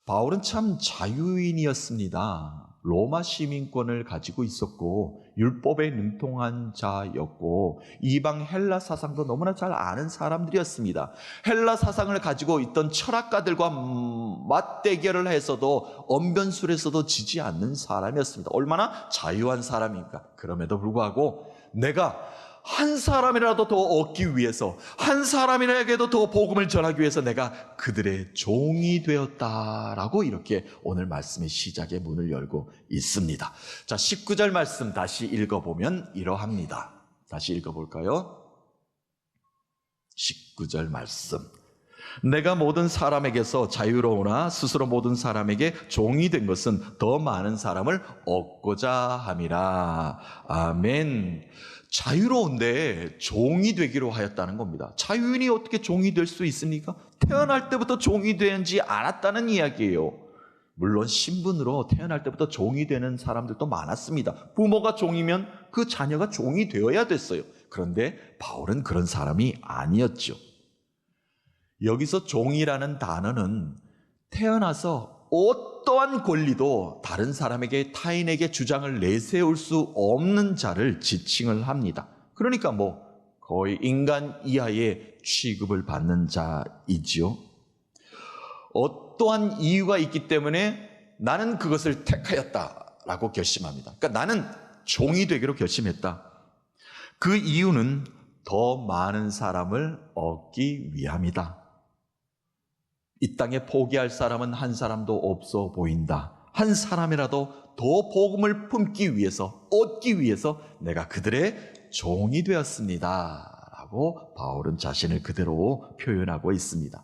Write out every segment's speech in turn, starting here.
바울은 참 자유인이었습니다. 로마 시민권을 가지고 있었고 율법에 능통한 자였고 이방 헬라 사상도 너무나 잘 아는 사람들이었습니다. 헬라 사상을 가지고 있던 철학가들과 맞대결을 해서도 언변술에서도 지지 않는 사람이었습니다. 얼마나 자유한 사람입니까? 그럼에도 불구하고 내가 한 사람이라도 더 얻기 위해서, 한 사람에게도 더 복음을 전하기 위해서 내가 그들의 종이 되었다라고 이렇게 오늘 말씀의 시작의 문을 열고 있습니다. 자, 19절 말씀 다시 읽어보면 이러합니다. 다시 읽어볼까요? 19절 말씀. 내가 모든 사람에게서 자유로우나 스스로 모든 사람에게 종이 된 것은 더 많은 사람을 얻고자 함이라. 아멘. 자유로운데 종이 되기로 하였다는 겁니다. 자유인이 어떻게 종이 될 수 있습니까? 태어날 때부터 종이 되지 않았다는 이야기예요. 물론 신분으로 태어날 때부터 종이 되는 사람들도 많았습니다. 부모가 종이면 그 자녀가 종이 되어야 됐어요. 그런데 바울은 그런 사람이 아니었죠. 여기서 종이라는 단어는 태어나서 어떠한 권리도 다른 사람에게, 타인에게 주장을 내세울 수 없는 자를 지칭을 합니다. 그러니까 거의 인간 이하의 취급을 받는 자이지요. 어떠한 이유가 있기 때문에 나는 그것을 택하였다라고 결심합니다. 그러니까 나는 종이 되기로 결심했다. 그 이유는 더 많은 사람을 얻기 위함이다. 이 땅에 포기할 사람은 한 사람도 없어 보인다. 한 사람이라도 더 복음을 품기 위해서, 얻기 위해서 내가 그들의 종이 되었습니다 라고 바울은 자신을 그대로 표현하고 있습니다.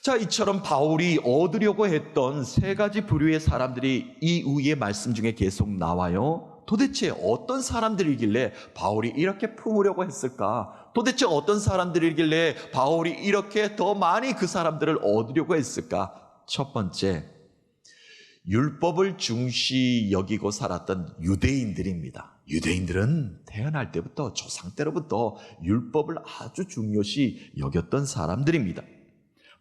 자, 이처럼 바울이 얻으려고 했던 세 가지 부류의 사람들이 이 위의 말씀 중에 계속 나와요. 도대체 어떤 사람들이길래 바울이 이렇게 품으려고 했을까? 도대체 어떤 사람들이길래 바울이 이렇게 더 많이 그 사람들을 얻으려고 했을까? 첫 번째, 율법을 중시 여기고 살았던 유대인들입니다. 유대인들은 태어날 때부터, 조상 때로부터 율법을 아주 중요시 여겼던 사람들입니다.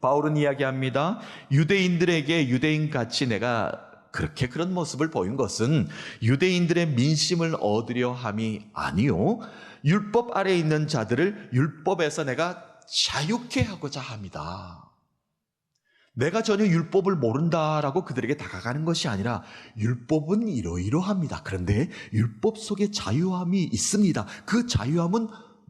바울은 이야기합니다. 유대인들에게 유대인같이 내가 그렇게 그런 모습을 보인 것은 유대인들의 민심을 얻으려 함이 아니요, 율법 아래에 있는 자들을 율법에서 내가 자유케 하고자 합니다. 내가 전혀 율법을 모른다라고 그들에게 다가가는 것이 아니라 율법은 이러이러합니다. 그런데 율법 속에 자유함이 있습니다. 그 자유함은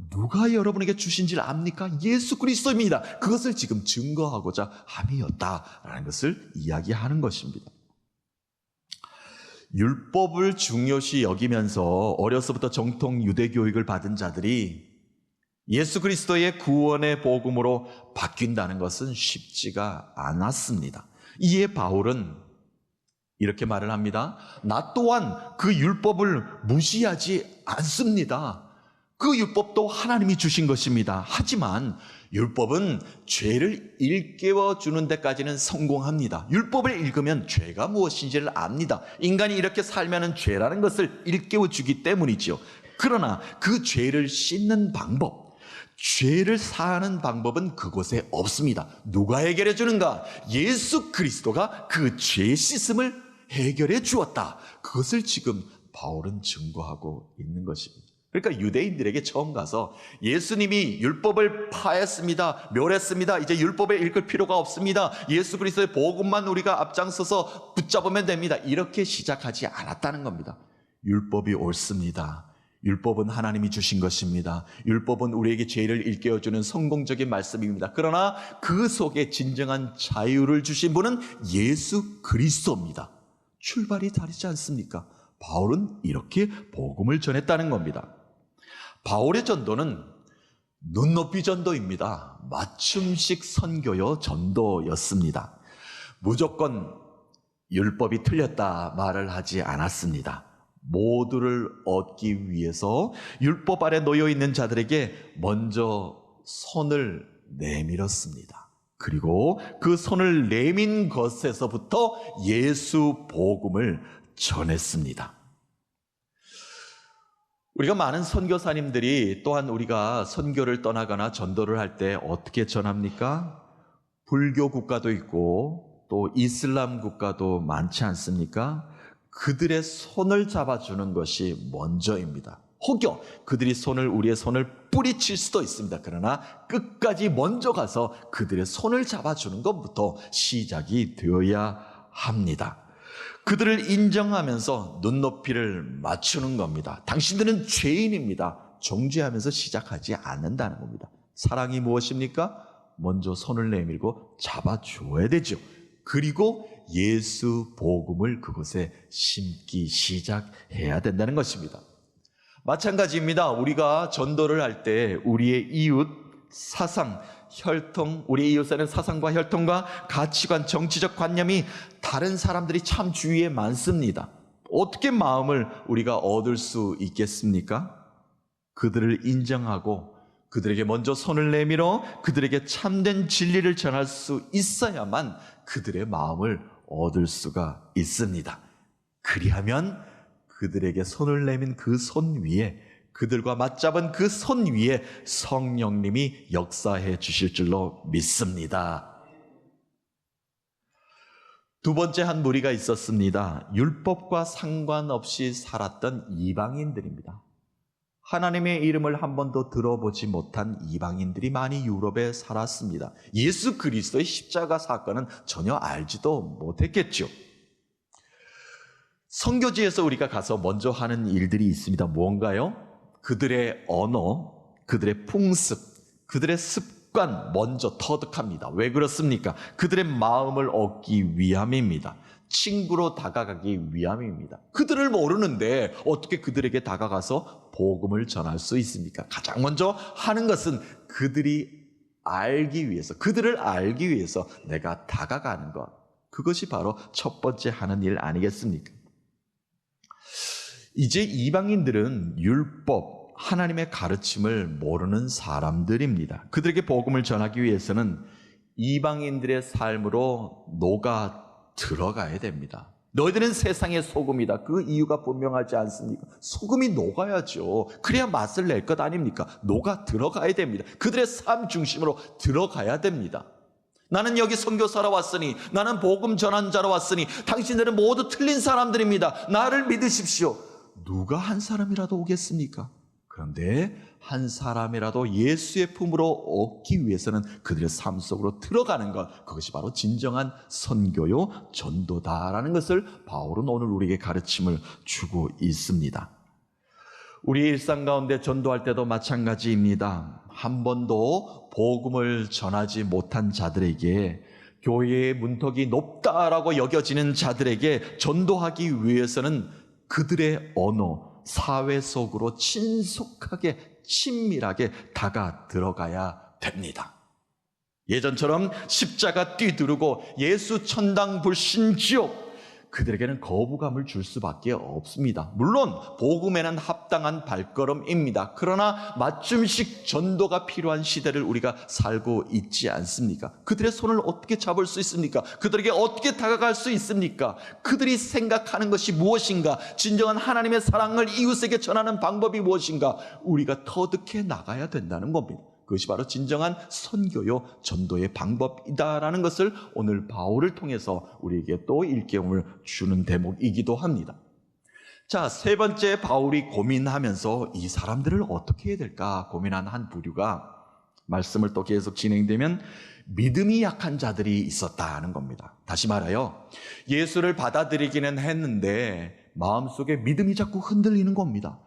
누가 여러분에게 주신지를 압니까? 예수 그리스도입니다. 그것을 지금 증거하고자 함이었다라는 것을 이야기하는 것입니다. 율법을 중요시 여기면서 어려서부터 정통 유대교육을 받은 자들이 예수 그리스도의 구원의 복음으로 바뀐다는 것은 쉽지가 않았습니다. 이에 바울은 이렇게 말을 합니다. 나 또한 그 율법을 무시하지 않습니다. 그 율법도 하나님이 주신 것입니다. 하지만 율법은 죄를 일깨워 주는 데까지는 성공합니다. 율법을 읽으면 죄가 무엇인지를 압니다. 인간이 이렇게 살면 죄라는 것을 일깨워 주기 때문이죠. 그러나 그 죄를 씻는 방법, 죄를 사하는 방법은 그곳에 없습니다. 누가 해결해 주는가? 예수 그리스도가 그 죄 씻음을 해결해 주었다. 그것을 지금 바울은 증거하고 있는 것입니다. 그러니까 유대인들에게 처음 가서 예수님이 율법을 파했습니다, 멸했습니다, 이제 율법을 읽을 필요가 없습니다, 예수 그리스도의 복음만 우리가 앞장서서 붙잡으면 됩니다, 이렇게 시작하지 않았다는 겁니다. 율법이 옳습니다. 율법은 하나님이 주신 것입니다. 율법은 우리에게 죄를 일깨워주는 성공적인 말씀입니다. 그러나 그 속에 진정한 자유를 주신 분은 예수 그리스도입니다. 출발이 다르지 않습니까? 바울은 이렇게 복음을 전했다는 겁니다. 바울의 전도는 눈높이 전도입니다. 맞춤식 선교요 전도였습니다. 무조건 율법이 틀렸다 말을 하지 않았습니다. 모두를 얻기 위해서 율법 아래 놓여 있는 자들에게 먼저 손을 내밀었습니다. 그리고 그 손을 내민 것에서부터 예수 복음을 전했습니다. 우리가 많은 선교사님들이 또한 우리가 선교를 떠나거나 전도를 할 때 어떻게 전합니까? 불교 국가도 있고 또 이슬람 국가도 많지 않습니까? 그들의 손을 잡아주는 것이 먼저입니다. 혹여 그들이 우리의 손을 뿌리칠 수도 있습니다. 그러나 끝까지 먼저 가서 그들의 손을 잡아주는 것부터 시작이 되어야 합니다. 그들을 인정하면서 눈높이를 맞추는 겁니다. 당신들은 죄인입니다. 정죄하면서 시작하지 않는다는 겁니다. 사랑이 무엇입니까? 먼저 손을 내밀고 잡아줘야 되죠. 그리고 예수 복음을 그곳에 심기 시작해야 된다는 것입니다. 마찬가지입니다. 우리가 전도를 할 때 우리의 이웃, 사상, 혈통, 우리 이웃사는 사상과 혈통과 가치관, 정치적 관념이 다른 사람들이 참 주위에 많습니다. 어떻게 마음을 우리가 얻을 수 있겠습니까? 그들을 인정하고 그들에게 먼저 손을 내밀어 그들에게 참된 진리를 전할 수 있어야만 그들의 마음을 얻을 수가 있습니다. 그리하면 그들에게 손을 내민 그 손 위에, 그들과 맞잡은 그 손 위에 성령님이 역사해 주실 줄로 믿습니다. 두 번째 한 무리가 있었습니다. 율법과 상관없이 살았던 이방인들입니다. 하나님의 이름을 한 번도 들어보지 못한 이방인들이 많이 유럽에 살았습니다. 예수 그리스도의 십자가 사건은 전혀 알지도 못했겠죠. 선교지에서 우리가 가서 먼저 하는 일들이 있습니다. 뭔가요? 그들의 언어, 그들의 풍습, 그들의 습관 먼저 터득합니다. 왜 그렇습니까? 그들의 마음을 얻기 위함입니다. 친구로 다가가기 위함입니다. 그들을 모르는데 어떻게 그들에게 다가가서 복음을 전할 수 있습니까? 가장 먼저 하는 것은 그들을 알기 위해서 내가 다가가는 것. 그것이 바로 첫 번째 하는 일 아니겠습니까? 이제 이방인들은 율법, 하나님의 가르침을 모르는 사람들입니다. 그들에게 복음을 전하기 위해서는 이방인들의 삶으로 녹아 들어가야 됩니다. 너희들은 세상의 소금이다. 그 이유가 분명하지 않습니까? 소금이 녹아야죠. 그래야 맛을 낼 것 아닙니까? 녹아 들어가야 됩니다. 그들의 삶 중심으로 들어가야 됩니다. 나는 여기 선교사로 왔으니, 나는 복음 전환자로 왔으니 당신들은 모두 틀린 사람들입니다. 나를 믿으십시오. 누가 한 사람이라도 오겠습니까? 그런데 한 사람이라도 예수의 품으로 얻기 위해서는 그들의 삶 속으로 들어가는 것, 그것이 바로 진정한 선교요 전도다라는 것을 바울은 오늘 우리에게 가르침을 주고 있습니다. 우리 일상 가운데 전도할 때도 마찬가지입니다. 한 번도 복음을 전하지 못한 자들에게, 교회의 문턱이 높다라고 여겨지는 자들에게 전도하기 위해서는 그들의 언어, 사회 속으로 친속하게, 친밀하게 다가 들어가야 됩니다. 예전처럼 십자가 뛰두르고 예수 천당 불신 지옥, 그들에게는 거부감을 줄 수밖에 없습니다. 물론 복음에는 합당한 발걸음입니다. 그러나 맞춤식 전도가 필요한 시대를 우리가 살고 있지 않습니까? 그들의 손을 어떻게 잡을 수 있습니까? 그들에게 어떻게 다가갈 수 있습니까? 그들이 생각하는 것이 무엇인가? 진정한 하나님의 사랑을 이웃에게 전하는 방법이 무엇인가? 우리가 터득해 나가야 된다는 겁니다. 그것이 바로 진정한 선교요 전도의 방법이다라는 것을 오늘 바울을 통해서 우리에게 또 일깨움을 주는 대목이기도 합니다. 자, 세 번째, 바울이 고민하면서 이 사람들을 어떻게 해야 될까 고민한 한 부류가, 말씀을 또 계속 진행되면 믿음이 약한 자들이 있었다는 겁니다. 다시 말하여 예수를 받아들이기는 했는데 마음속에 믿음이 자꾸 흔들리는 겁니다.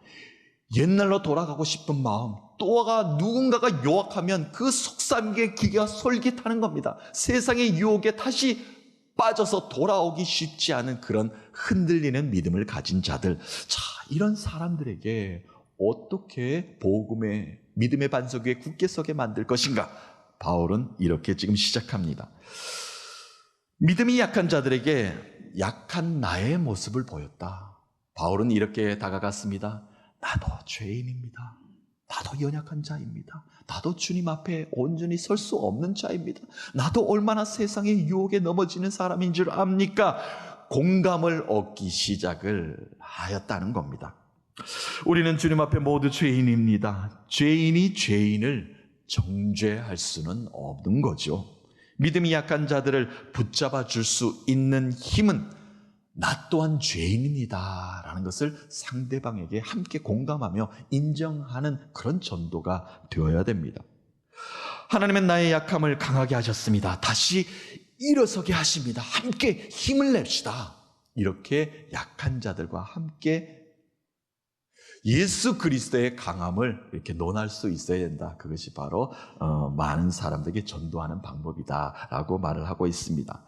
옛날로 돌아가고 싶은 마음, 또가 누군가가 유혹하면 그 속삭이게 귀가 솔깃하는 겁니다. 세상의 유혹에 다시 빠져서 돌아오기 쉽지 않은 그런 흔들리는 믿음을 가진 자들, 자, 이런 사람들에게 어떻게 복음의 믿음의 반석 위에 굳게 서게 만들 것인가? 바울은 이렇게 지금 시작합니다. 믿음이 약한 자들에게 약한 나의 모습을 보였다. 바울은 이렇게 다가갔습니다. 나도 죄인입니다. 나도 연약한 자입니다. 나도 주님 앞에 온전히 설 수 없는 자입니다. 나도 얼마나 세상의 유혹에 넘어지는 사람인 줄 압니까? 공감을 얻기 시작을 하였다는 겁니다. 우리는 주님 앞에 모두 죄인입니다. 죄인이 죄인을 정죄할 수는 없는 거죠. 믿음이 약한 자들을 붙잡아 줄 수 있는 힘은 나 또한 죄인입니다 라는 것을 상대방에게 함께 공감하며 인정하는 그런 전도가 되어야 됩니다. 하나님은 나의 약함을 강하게 하셨습니다. 다시 일어서게 하십니다. 함께 힘을 냅시다. 이렇게 약한 자들과 함께 예수 그리스도의 강함을 이렇게 논할 수 있어야 된다. 그것이 바로 많은 사람들에게 전도하는 방법이다라고 말을 하고 있습니다.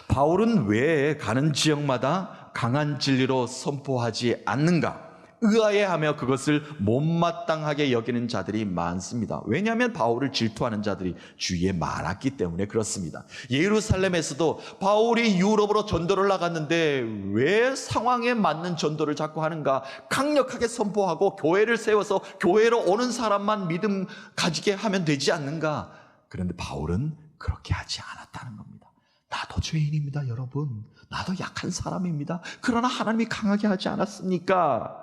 바울은 왜 가는 지역마다 강한 진리로 선포하지 않는가? 의아해하며 그것을 못마땅하게 여기는 자들이 많습니다. 왜냐하면 바울을 질투하는 자들이 주위에 많았기 때문에 그렇습니다. 예루살렘에서도 바울이 유럽으로 전도를 나갔는데 왜 상황에 맞는 전도를 자꾸 하는가? 강력하게 선포하고 교회를 세워서 교회로 오는 사람만 믿음 가지게 하면 되지 않는가? 그런데 바울은 그렇게 하지 않았다는 겁니다. 나도 죄인입니다, 여러분. 나도 약한 사람입니다. 그러나 하나님이 강하게 하지 않았습니까?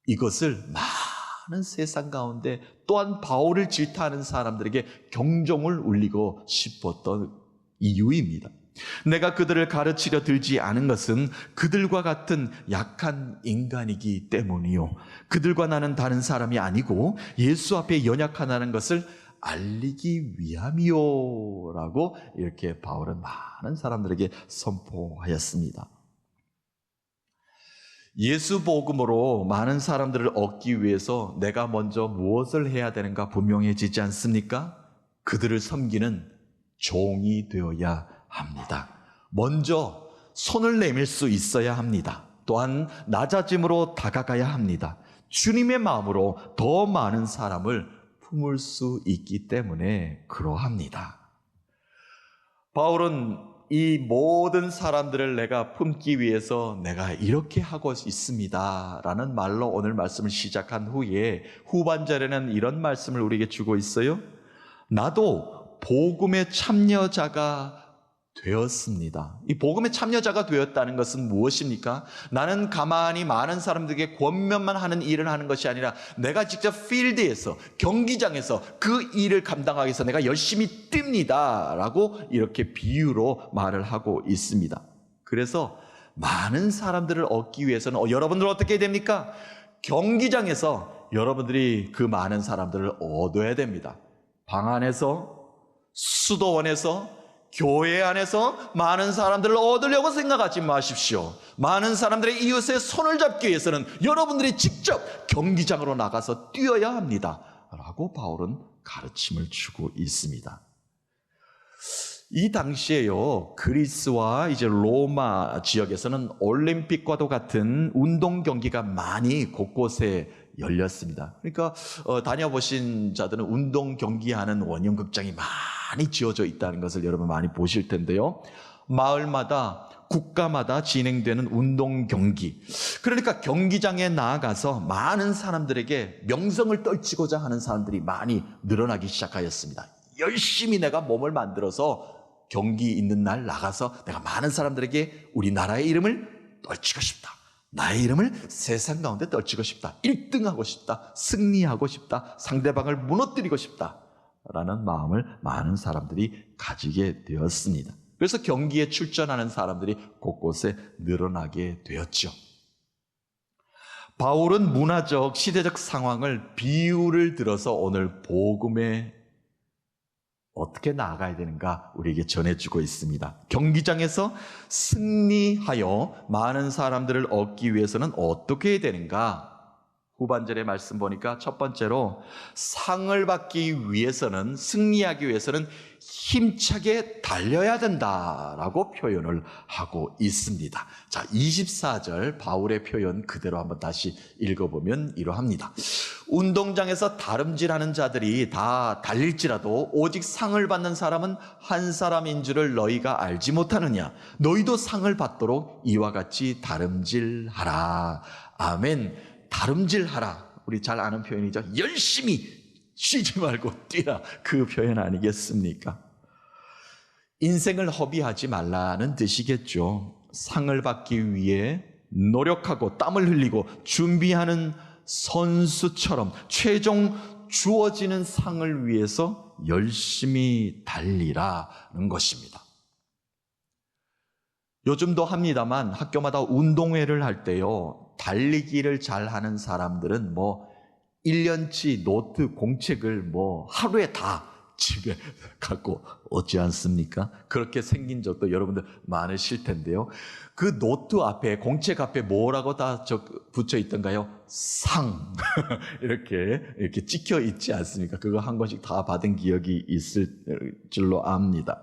이것을 많은 세상 가운데 또한 바울을 질타하는 사람들에게 경종을 울리고 싶었던 이유입니다. 내가 그들을 가르치려 들지 않은 것은 그들과 같은 약한 인간이기 때문이요. 그들과 나는 다른 사람이 아니고 예수 앞에 연약하다는 것을 알리기 위함이요 라고 이렇게 바울은 많은 사람들에게 선포하였습니다. 예수 복음으로 많은 사람들을 얻기 위해서 내가 먼저 무엇을 해야 되는가 분명해지지 않습니까? 그들을 섬기는 종이 되어야 합니다. 먼저 손을 내밀 수 있어야 합니다. 또한 낮아짐으로 다가가야 합니다. 주님의 마음으로 더 많은 사람을 품을 수 있기 때문에 그러합니다. 바울은 이 모든 사람들을 내가 품기 위해서 내가 이렇게 하고 있습니다 라는 말로 오늘 말씀을 시작한 후에 후반절에는 이런 말씀을 우리에게 주고 있어요. 나도 복음의 참여자가 되었습니다. 이 복음의 참여자가 되었다는 것은 무엇입니까? 나는 가만히 많은 사람들에게 권면만 하는 일을 하는 것이 아니라 내가 직접 필드에서 경기장에서 그 일을 감당하기 위해서 내가 열심히 뜁니다 라고 이렇게 비유로 말을 하고 있습니다. 그래서 많은 사람들을 얻기 위해서는 여러분들 어떻게 해야 됩니까? 경기장에서 여러분들이 그 많은 사람들을 얻어야 됩니다. 방 안에서, 수도원에서, 교회 안에서 많은 사람들을 얻으려고 생각하지 마십시오. 많은 사람들의 이웃의 손을 잡기 위해서는 여러분들이 직접 경기장으로 나가서 뛰어야 합니다 라고 바울은 가르침을 주고 있습니다. 이 당시에요, 그리스와 이제 로마 지역에서는 올림픽과도 같은 운동 경기가 많이 곳곳에 열렸습니다. 그러니까 다녀보신 자들은 운동 경기하는 원형극장이 많이 지어져 있다는 것을 여러분 많이 보실 텐데요. 마을마다 국가마다 진행되는 운동 경기, 그러니까 경기장에 나아가서 많은 사람들에게 명성을 떨치고자 하는 사람들이 많이 늘어나기 시작하였습니다. 열심히 내가 몸을 만들어서 경기 있는 날 나가서 내가 많은 사람들에게 우리나라의 이름을 떨치고 싶다, 나의 이름을 세상 가운데 떨치고 싶다, 1등하고 싶다, 승리하고 싶다, 상대방을 무너뜨리고 싶다 라는 마음을 많은 사람들이 가지게 되었습니다. 그래서 경기에 출전하는 사람들이 곳곳에 늘어나게 되었죠. 바울은 문화적, 시대적 상황을 비유를 들어서 오늘 복음에 어떻게 나아가야 되는가 우리에게 전해주고 있습니다. 경기장에서 승리하여 많은 사람들을 얻기 위해서는 어떻게 해야 되는가? 후반절의 말씀 보니까 첫 번째로 상을 받기 위해서는, 승리하기 위해서는 힘차게 달려야 된다라고 표현을 하고 있습니다. 자, 24절 바울의 표현 그대로 한번 다시 읽어보면 이러합니다. 운동장에서 다름질하는 자들이 다 달릴지라도 오직 상을 받는 사람은 한 사람인 줄을 너희가 알지 못하느냐? 너희도 상을 받도록 이와 같이 다름질하라. 아멘. 다름질하라. 우리 잘 아는 표현이죠. 열심히 쉬지 말고 뛰라. 그 표현 아니겠습니까? 인생을 허비하지 말라는 뜻이겠죠. 상을 받기 위해 노력하고 땀을 흘리고 준비하는 선수처럼 최종 주어지는 상을 위해서 열심히 달리라는 것입니다. 요즘도 합니다만 학교마다 운동회를 할 때요, 달리기를 잘하는 사람들은 1년치 노트 공책을 하루에 다 집에 갖고 오지 않습니까? 그렇게 생긴 적도 여러분들 많으실 텐데요. 그 노트 앞에, 공책 앞에 뭐라고 다 붙여 있던가요? 상. 이렇게 찍혀 있지 않습니까? 그거 한 권씩 다 받은 기억이 있을 줄로 압니다.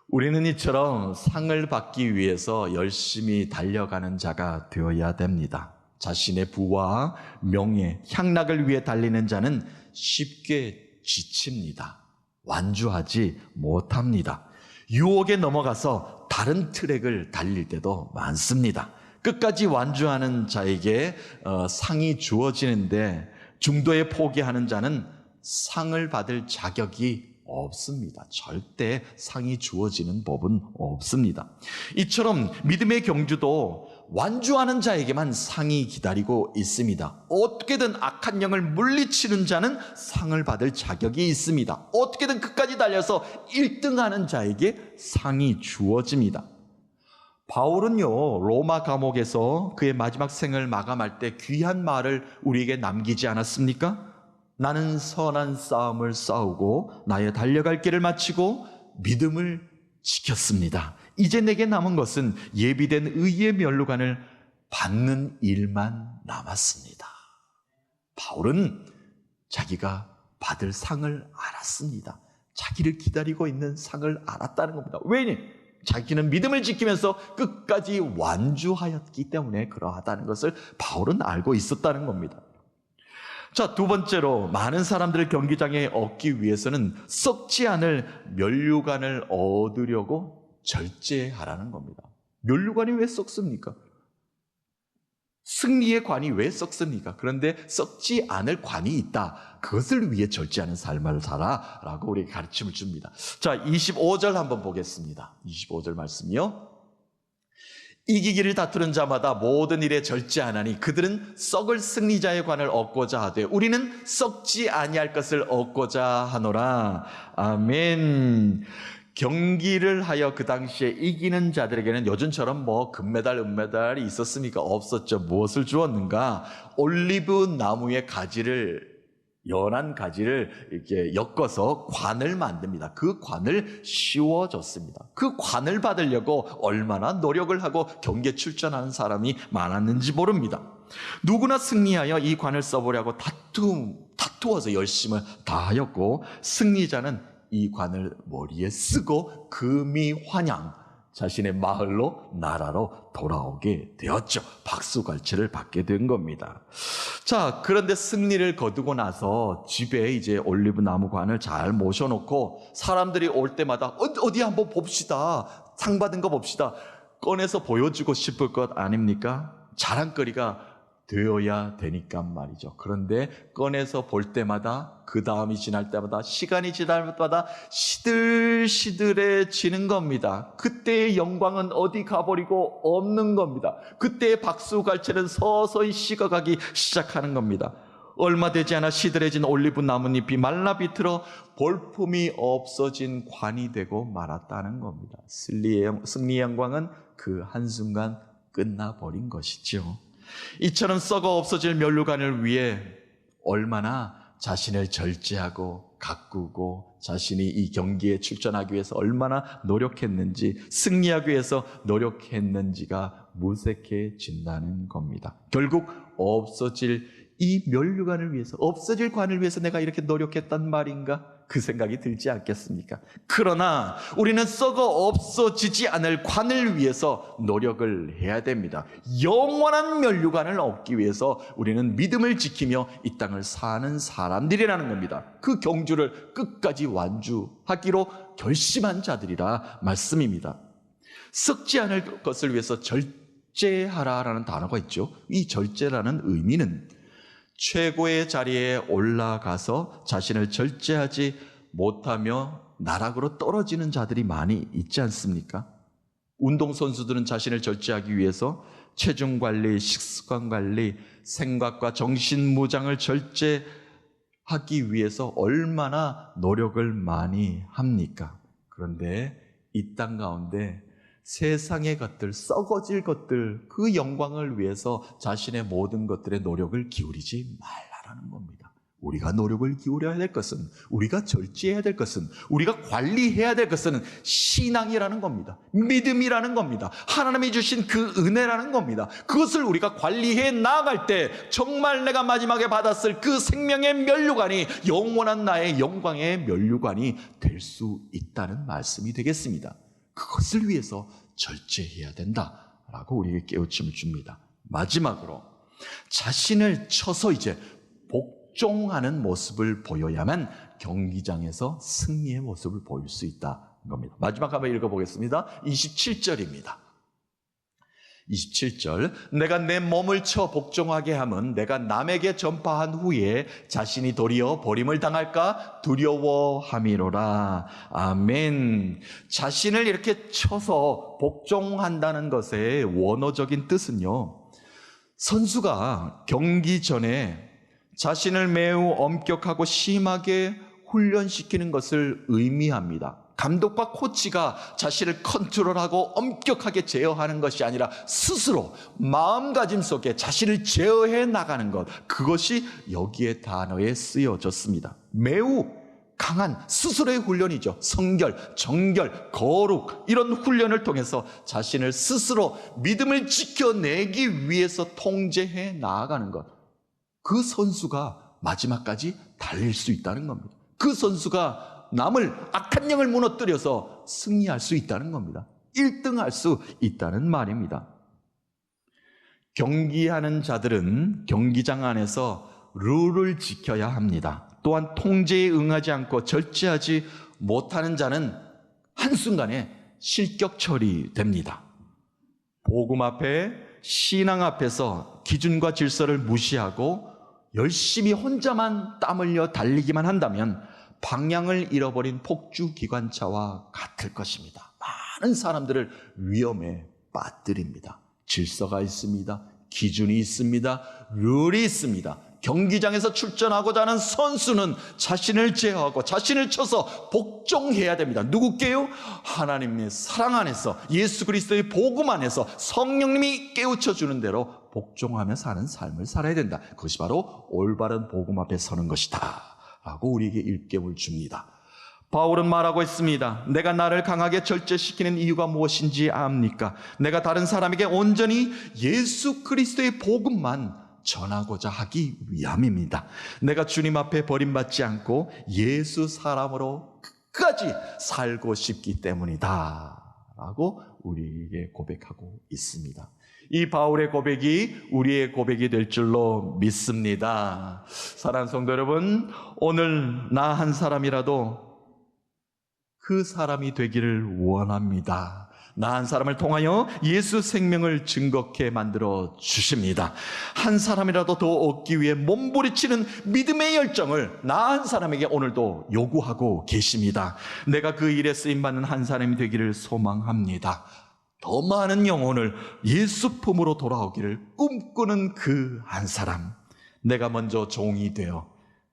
우리는 이처럼 상을 받기 위해서 열심히 달려가는 자가 되어야 됩니다. 자신의 부와 명예, 향락을 위해 달리는 자는 쉽게 지칩니다. 완주하지 못합니다. 유혹에 넘어가서 다른 트랙을 달릴 때도 많습니다. 끝까지 완주하는 자에게 상이 주어지는데 중도에 포기하는 자는 상을 받을 자격이 없습니다. 절대 상이 주어지는 법은 없습니다. 이처럼 믿음의 경주도 완주하는 자에게만 상이 기다리고 있습니다. 어떻게든 악한 영을 물리치는 자는 상을 받을 자격이 있습니다. 어떻게든 끝까지 달려서 1등하는 자에게 상이 주어집니다. 바울은요, 로마 감옥에서 그의 마지막 생을 마감할 때 귀한 말을 우리에게 남기지 않았습니까? 나는 선한 싸움을 싸우고 나의 달려갈 길을 마치고 믿음을 지켰습니다. 이제 내게 남은 것은 예비된 의의 면류관을 받는 일만 남았습니다. 바울은 자기가 받을 상을 알았습니다. 자기를 기다리고 있는 상을 알았다는 겁니다. 왜냐? 자기는 믿음을 지키면서 끝까지 완주하였기 때문에 그러하다는 것을 바울은 알고 있었다는 겁니다. 자, 두 번째로 많은 사람들을 경기장에 얻기 위해서는 썩지 않을 면류관을 얻으려고 절제하라는 겁니다. 면류관이 왜 썩습니까? 승리의 관이 왜 썩습니까? 그런데 썩지 않을 관이 있다. 그것을 위해 절제하는 삶을 살아라고 우리에게 가르침을 줍니다. 자, 25절 한번 보겠습니다. 25절 말씀이요. 이기기를 다투는 자마다 모든 일에 절제하나니 그들은 썩을 승리자의 관을 얻고자 하되 우리는 썩지 아니할 것을 얻고자 하노라. 아멘. 경기를 하여 그 당시에 이기는 자들에게는 요즘처럼 금메달, 은메달이 있었습니까? 없었죠. 무엇을 주었는가? 올리브 나무의 가지를, 연한 가지를 이렇게 엮어서 관을 만듭니다. 그 관을 씌워줬습니다. 그 관을 받으려고 얼마나 노력을 하고 경기에 출전하는 사람이 많았는지 모릅니다. 누구나 승리하여 이 관을 써보려고 다투어서 열심을 다하였고 승리자는 이 관을 머리에 쓰고 금이 환양, 자신의 마을로, 나라로 돌아오게 되었죠. 박수갈채를 받게 된 겁니다. 자, 그런데 승리를 거두고 나서 집에 이제 올리브 나무관을 잘 모셔놓고 사람들이 올 때마다 어디 한번 봅시다. 상 받은 거 봅시다. 꺼내서 보여주고 싶을 것 아닙니까? 자랑거리가 되어야 되니까 말이죠. 그런데 꺼내서 볼 때마다, 그 다음이 지날 때마다, 시간이 지날 때마다 시들시들해지는 겁니다. 그때의 영광은 어디 가버리고 없는 겁니다. 그때의 박수갈채는 서서히 식어가기 시작하는 겁니다. 얼마 되지 않아 시들해진 올리브 나뭇잎이 말라 비틀어 볼품이 없어진 관이 되고 말았다는 겁니다. 승리의 영광은 그 한순간 끝나버린 것이죠. 이처럼 썩어 없어질 면류관을 위해 얼마나 자신을 절제하고 가꾸고 자신이 이 경기에 출전하기 위해서 얼마나 노력했는지, 승리하기 위해서 노력했는지가 무색해진다는 겁니다. 결국 없어질 이 면류관을 위해서, 없어질 관을 위해서 내가 이렇게 노력했단 말인가? 그 생각이 들지 않겠습니까? 그러나 우리는 썩어 없어지지 않을 관을 위해서 노력을 해야 됩니다. 영원한 면류관을 얻기 위해서 우리는 믿음을 지키며 이 땅을 사는 사람들이라는 겁니다. 그 경주를 끝까지 완주하기로 결심한 자들이라 말씀입니다. 썩지 않을 것을 위해서 절제하라라는 단어가 있죠. 이 절제라는 의미는 최고의 자리에 올라가서 자신을 절제하지 못하며 나락으로 떨어지는 자들이 많이 있지 않습니까? 운동선수들은 자신을 절제하기 위해서 체중관리, 식습관관리, 생각과 정신무장을 절제하고 하기 위해서 얼마나 노력을 많이 합니까? 그런데 이 땅 가운데 세상의 것들, 썩어질 것들, 그 영광을 위해서 자신의 모든 것들의 노력을 기울이지 말라는 겁니다. 우리가 노력을 기울여야 될 것은, 우리가 절제해야 될 것은, 우리가 관리해야 될 것은 신앙이라는 겁니다. 믿음이라는 겁니다. 하나님이 주신 그 은혜라는 겁니다. 그것을 우리가 관리해 나아갈 때 정말 내가 마지막에 받았을 그 생명의 면류관이 영원한 나의 영광의 면류관이 될 수 있다는 말씀이 되겠습니다. 그것을 위해서 절제해야 된다라고 우리에게 깨우침을 줍니다. 마지막으로 자신을 쳐서 이제 복종하는 모습을 보여야만 경기장에서 승리의 모습을 보일 수 있다는 겁니다. 마지막 한번 읽어보겠습니다. 27절입니다. 27절, 내가 내 몸을 쳐 복종하게 함은 내가 남에게 전파한 후에 자신이 도리어 버림을 당할까 두려워함이로라. 아멘. 자신을 이렇게 쳐서 복종한다는 것의 원어적인 뜻은요, 선수가 경기 전에 자신을 매우 엄격하고 심하게 훈련시키는 것을 의미합니다. 감독과 코치가 자신을 컨트롤하고 엄격하게 제어하는 것이 아니라 스스로 마음가짐 속에 자신을 제어해 나가는 것, 그것이 여기에 단어에 쓰여졌습니다. 매우 강한 스스로의 훈련이죠. 성결, 정결, 거룩, 이런 훈련을 통해서 자신을 스스로 믿음을 지켜내기 위해서 통제해 나아가는 것, 그 선수가 마지막까지 달릴 수 있다는 겁니다. 그 선수가 남을, 악한 영을 무너뜨려서 승리할 수 있다는 겁니다. 1등할 수 있다는 말입니다. 경기하는 자들은 경기장 안에서 룰을 지켜야 합니다. 또한 통제에 응하지 않고 절제하지 못하는 자는 한순간에 실격 처리됩니다. 복음 앞에, 신앙 앞에서 기준과 질서를 무시하고 열심히 혼자만 땀 흘려 달리기만 한다면 방향을 잃어버린 폭주기관차와 같을 것입니다. 많은 사람들을 위험에 빠뜨립니다. 질서가 있습니다. 기준이 있습니다. 룰이 있습니다. 경기장에서 출전하고자 하는 선수는 자신을 제어하고 자신을 쳐서 복종해야 됩니다. 누구께요? 하나님의 사랑 안에서, 예수 그리스도의 복음 안에서 성령님이 깨우쳐 주는 대로 복종하며 사는 삶을 살아야 된다. 그것이 바로 올바른 복음 앞에 서는 것이다 라고 우리에게 일깨움을 줍니다. 바울은 말하고 있습니다. 내가 나를 강하게 절제시키는 이유가 무엇인지 압니까? 내가 다른 사람에게 온전히 예수 그리스도의 복음만 전하고자 하기 위함입니다. 내가 주님 앞에 버림받지 않고 예수 사람으로 끝까지 살고 싶기 때문이다 라고 우리에게 고백하고 있습니다. 이 바울의 고백이 우리의 고백이 될 줄로 믿습니다. 사랑하는 성도 여러분, 오늘 나 한 사람이라도 그 사람이 되기를 원합니다. 나 한 사람을 통하여 예수 생명을 증거케 만들어 주십니다. 한 사람이라도 더 얻기 위해 몸부리치는 믿음의 열정을 나 한 사람에게 오늘도 요구하고 계십니다. 내가 그 일에 쓰임받는 한 사람이 되기를 소망합니다. 더 많은 영혼을 예수 품으로 돌아오기를 꿈꾸는 그 한 사람, 내가 먼저 종이 되어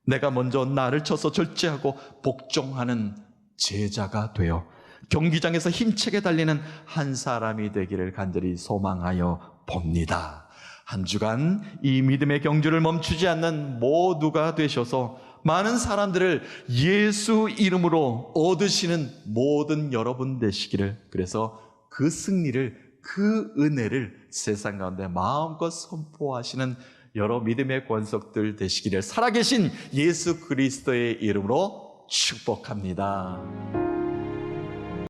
내가 먼저 나를 쳐서 절제하고 복종하는 제자가 되어 경기장에서 힘차게 달리는 한 사람이 되기를 간절히 소망하여 봅니다. 한 주간 이 믿음의 경주를 멈추지 않는 모두가 되셔서 많은 사람들을 예수 이름으로 얻으시는 모든 여러분 되시기를, 그래서 그 승리를, 그 은혜를 세상 가운데 마음껏 선포하시는 여러 믿음의 권속들 되시기를 살아계신 예수 그리스도의 이름으로 축복합니다.